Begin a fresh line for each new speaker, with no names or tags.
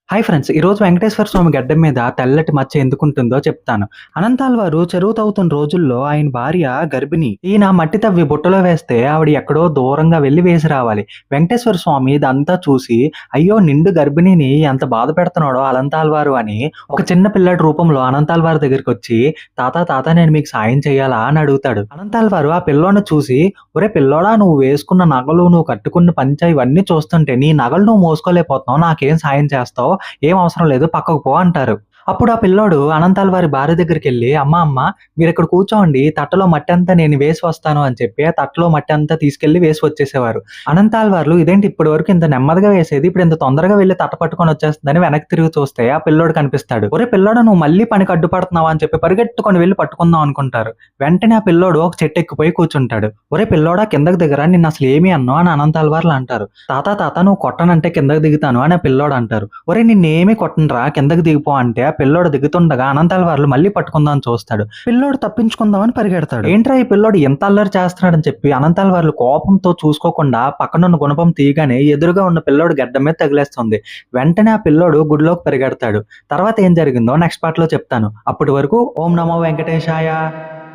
Hi friends! ఈరోజు వెంకటేశ్వర స్వామి గడ్డం మీద తెల్లటి మచ్చ ఎందుకుంటుందో చెప్తాను. అనంతాల్ వారు చెరువు తవ్వుతున్న రోజుల్లో ఆయన భార్య గర్భిణి. ఈయన మట్టి తవ్వి బుట్టలో వేస్తే ఆవిడ ఎక్కడో దూరంగా వెళ్లి వేసి రావాలి. వెంకటేశ్వర స్వామి ఇదంతా చూసి అయ్యో! నిండు గర్భిణిని ఎంత బాధ పెడుతున్నాడో అనంతాల్ వారు అని ఒక చిన్న పిల్లాడి రూపంలో అనంతాల్ వారి దగ్గరికొచ్చి తాత నేను మీకు సాయం చేయాలా అని అడుగుతాడు. అనంతాల్ వారు ఆ పిల్లోడిని చూసి ఒరేయ్ పిల్లోడా! నువ్వు వేసుకున్న నగలు, నువ్వు కట్టుకున్న పంచ ఇవన్నీ చూస్తుంటే నీ నగలు నువ్వు మోసుకోలేకపోతున్నావు. నాకేం సాయం చేస్తావు? ఏం అవసరం లేదు పక్కకు పో అంటారు. అప్పుడు ఆ పిల్లోడు అనంతాల్ వారి భార్య దగ్గరికెళ్ళి అమ్మ మీరిక్కడ కూర్చోండి తట్టలో మట్టంతా నేను వేసి వస్తాను అని చెప్పి ఆ తట్టలో మట్టంతా తీసుకెళ్ళి వేసి వచ్చేసేవారు. అనంతాల్ వారు ఇదేంటి ఇప్పటి వరకు ఇంత నెమ్మదిగా వేసేది ఇప్పుడు ఇంత తొందరగా వెళ్లి తట్ట పట్టుకొని వచ్చేస్తుందని వెనక్కి తిరిగి చూస్తే ఆ పిల్లోడు కనిపిస్తాడు. ఒరేయ్ పిల్లోడా నువ్వు మళ్ళీ పనికి అడ్డుపడుతున్నావా అని చెప్పి పరిగెట్టుకొని వెళ్లి పట్టుకుందాం అనుకుంటారు. వెంటనే ఆ పిల్లోడు ఒక చెట్టు ఎక్కిపోయి కూర్చుంటాడు. ఒరేయ్ పిల్లోడా కిందకి దిగరా నిన్ను అసలు ఏమి అన్నావు అని అనంతాల్ వార్లు అంటారు. తాత నువ్వు కొట్టనంటే కిందకి దిగుతాను అని ఆ పిల్లోడు అంటారు. ఒరేయ్ నిన్నేమి కొట్టనురా కిందకి దిగిపో అంటే ఆ పిల్లోడు దిగుతుండగా అనంతాల్ వార్లు మళ్ళీ పట్టుకుందాం చూస్తాడు. పిల్లోడు తప్పించుకుందామని పరిగెడతాడు. ఏంట్రా ఈ పిల్లోడు ఎంత అల్లరి చేస్తున్నాడని చెప్పి అనంతాల్ వార్లు కోపంతో చూసుకోకుండా పక్కనున్న గుణపం తీయగానే ఎదురుగా ఉన్న పిల్లోడు గడ్డం మీద తగిలేస్తుంది. వెంటనే ఆ పిల్లోడు గుడిలోకి పరిగెడతాడు. తర్వాత ఏం జరిగిందో నెక్స్ట్ పార్ట్ లో చెప్తాను. అప్పటి వరకు ఓం నమో వెంకటేశాయ.